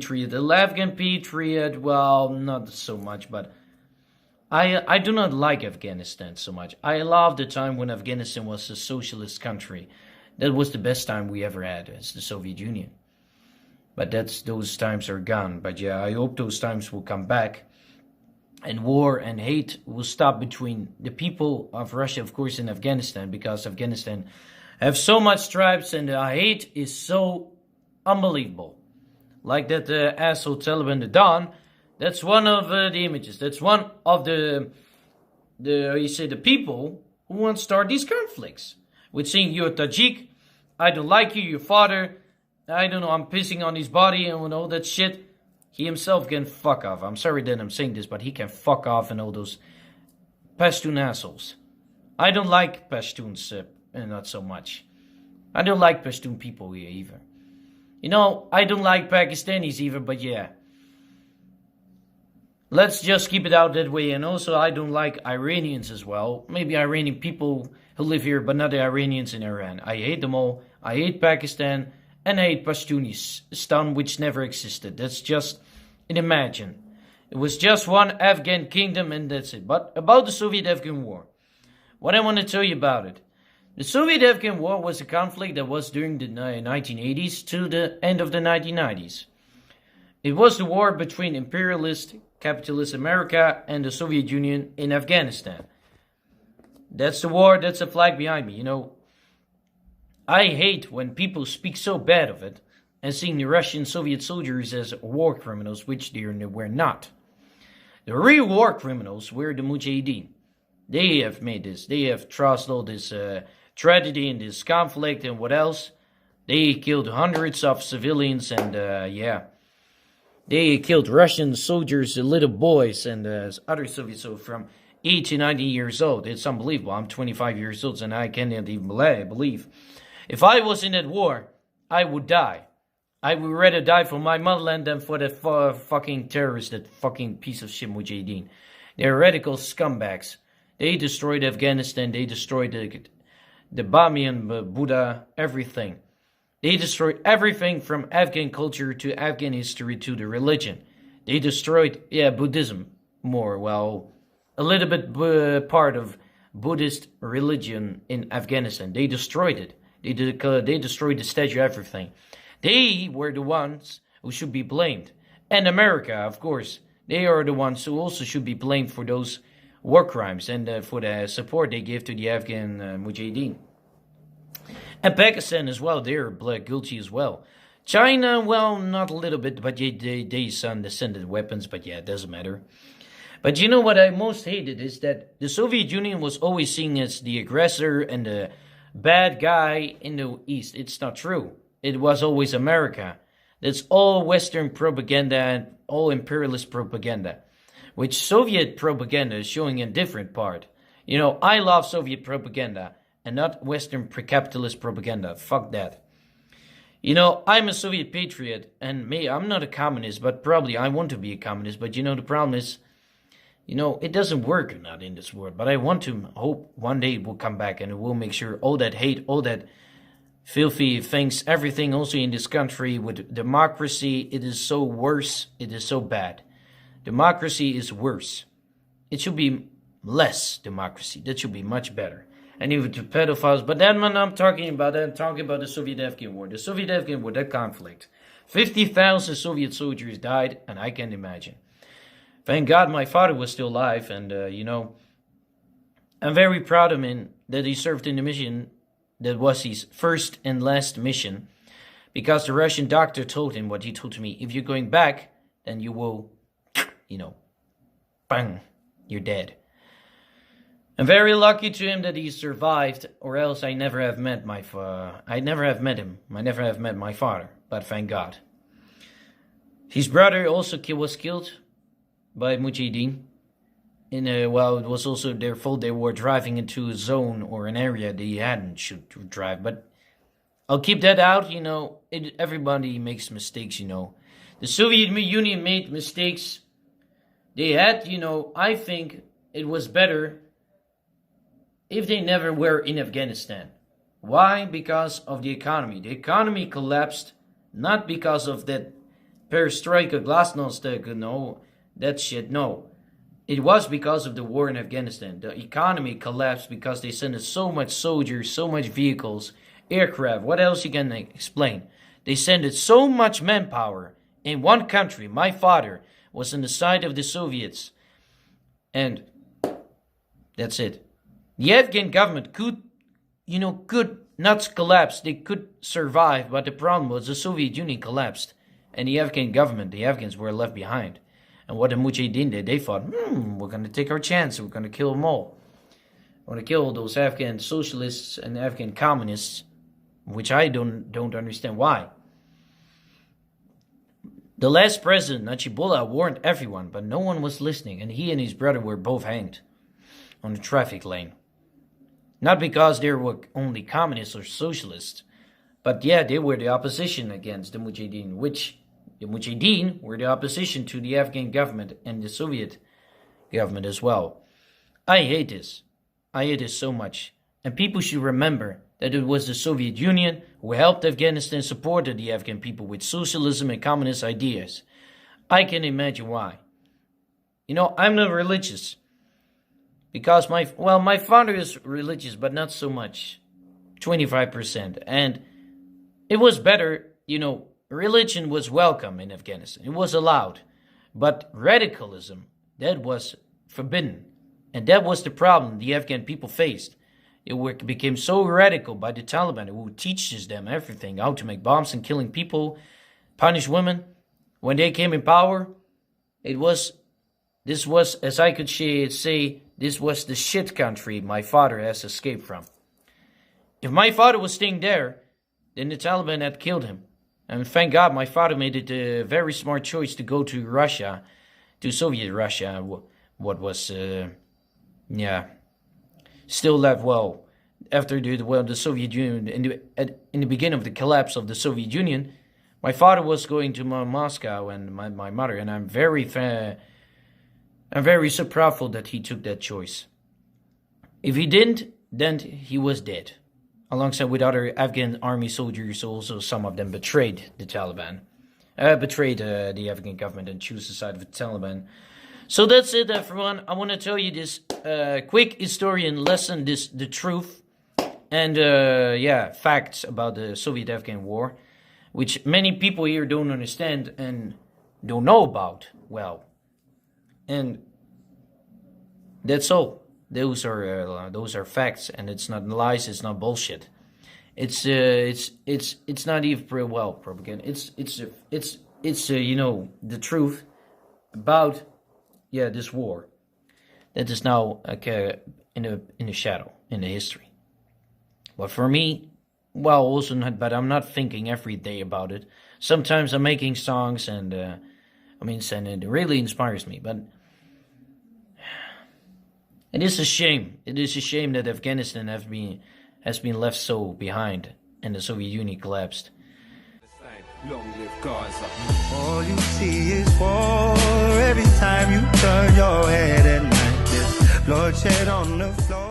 patriot. The Afghan patriot, well, not so much, but I do not like Afghanistan so much. I love the time when Afghanistan was a socialist country. That was the best time we ever had as the Soviet Union. But those times are gone. But yeah, I hope those times will come back. And war and hate will stop between the people of Russia, of course, and Afghanistan. Because Afghanistan have so much tribes and the hate is so unbelievable. Like that asshole Taliban, the Don. That's one of the images. That's one of the people who want to start these conflicts. With saying you're a Tajik, I don't like you, your father, I don't know, I'm pissing on his body and all that shit. He himself can fuck off. I'm sorry that I'm saying this, but he can fuck off and all those Pashtun assholes. I don't like Pashtuns, not so much. I don't like Pashtun people here either. You know, I don't like Pakistanis either, but yeah. Let's just keep it out that way. And also, I don't like Iranians as well. Maybe Iranian people who live here, but not the Iranians in Iran. I hate them all. I hate Pakistan. And I hate Pashtunistan, which never existed. That's just an imagine. It was just one Afghan kingdom and that's it. But about the Soviet-Afghan War. What I want to tell you about it. The Soviet-Afghan War was a conflict that was during the 1980s to the end of the 1990s. It was the war between imperialist, capitalist America and the Soviet Union in Afghanistan. That's the war, that's the flag behind me, you know. I hate when people speak so bad of it and seeing the Russian Soviet soldiers as war criminals, which they were not. The real war criminals were the Mujahideen. They have made this. They have trusted all this tragedy and this conflict and what else. They killed hundreds of civilians and yeah. They killed Russian soldiers, little boys and other Soviet soldiers from 8 to 19 years old. It's unbelievable. I'm 25 years old and I can't even believe. If I was in that war, I would die. I would rather die for my motherland than for that fucking terrorist, that fucking piece of shit Mujahideen. They're radical scumbags. They destroyed Afghanistan. They destroyed the Bamiyan Buddha, everything. They destroyed everything from Afghan culture to Afghan history to the religion. They destroyed, Buddhism more. Well, a little bit part of Buddhist religion in Afghanistan. They destroyed it. They destroyed the statue, everything. They were the ones who should be blamed. And America, of course. They are the ones who also should be blamed for those war crimes and for the support they gave to the Afghan Mujahideen. And Pakistan as well, they're guilty as well. China, well, not a little bit, but they send weapons, but yeah, it doesn't matter. But you know what I most hated is that the Soviet Union was always seen as the aggressor and the bad guy in the East. It's not true. It was always America. That's all Western propaganda and all imperialist propaganda. Which Soviet propaganda is showing a different part. You know, I love Soviet propaganda and not Western capitalist propaganda. Fuck that. You know, I'm a Soviet patriot and I'm not a communist, but probably I want to be a communist. But you know, the problem is, you know, it doesn't work or not in this world. But I want to hope one day it will come back and it will make sure all that hate, all that filthy things, everything also in this country with democracy, it is so worse, it is so bad. Democracy is worse. It should be less democracy. That should be much better. And even to pedophiles. But then when I'm talking about that, I'm talking about the Soviet-Afghan War. The Soviet-Afghan War, that conflict. 50,000 Soviet soldiers died, and I can't imagine. Thank God my father was still alive, and, you know, I'm very proud of him that he served in the mission that was his first and last mission. Because the Russian doctor told him what he told to me. If you're going back, then you will, you know, bang, you're dead. I'm very lucky to him that he survived, or else I never have met him. I never have met my father, but thank God. His brother also was killed by Mujahideen. Well, it was also their fault. They were driving into a zone or an area they hadn't should drive. But I'll keep that out. You know, everybody makes mistakes. You know, the Soviet Union made mistakes. They had, you know, I think it was better if they never were in Afghanistan. Why? Because of the economy. The economy collapsed not because of that perestroika, glasnost, no, that shit, no. It was because of the war in Afghanistan. The economy collapsed because they sent so much soldiers, so much vehicles, aircraft. What else you can explain? They sent so much manpower in one country. My father was on the side of the Soviets. And that's it. The Afghan government could not collapse. They could survive, but the problem was the Soviet Union collapsed. And the Afghan government, the Afghans were left behind. And what the Mujahideen did, they thought, we're going to take our chance. We're going to kill them all. We're going to kill those Afghan socialists and Afghan communists, which I don't understand why. The last president, Najibullah, warned everyone, but no one was listening, and he and his brother were both hanged on the traffic lane. Not because they were only communists or socialists, but yeah, they were the opposition against the Mujahideen, which the Mujahideen were the opposition to the Afghan government and the Soviet government as well. I hate this. I hate this so much. And people should remember that it was the Soviet Union who helped Afghanistan, supported the Afghan people with socialism and communist ideas. I can imagine why. I'm not religious. Because my father is religious, but not so much. 25%. And it was better, religion was welcome in Afghanistan. It was allowed. But radicalism, that was forbidden. And that was the problem the Afghan people faced. It became so radical by the Taliban, who teaches them everything, how to make bombs and killing people, punish women. When they came in power, this was, as I could say, this was the shit country my father has escaped from. If my father was staying there, then the Taliban had killed him. And thank God my father made it a very smart choice to go to Russia, to Soviet Russia, what was, still left after the Soviet Union, in the beginning of the collapse of the Soviet Union. My father was going to Moscow, and my mother, and I'm very so proudful that he took that choice. If he didn't, then he was dead, alongside with other Afghan army soldiers. Also, some of them betrayed the Taliban, betrayed the Afghan government and chose the side of the Taliban. So that's it, everyone. I want to tell you this quick historian lesson, the truth, and facts about the Soviet-Afghan war, which many people here don't understand and don't know about well. And that's all. Those are facts, and it's not lies. It's not bullshit. It's not even propaganda. It's the truth about this war that is now in the shadow, in the history. But for me, also not. But I'm not thinking every day about it. Sometimes I'm making songs, and and it really inspires me. But it is a shame. It is a shame that Afghanistan has been left so behind, and the Soviet Union collapsed. Long live Gaza. All you see is war every time you turn your head at night. There's bloodshed on the floor.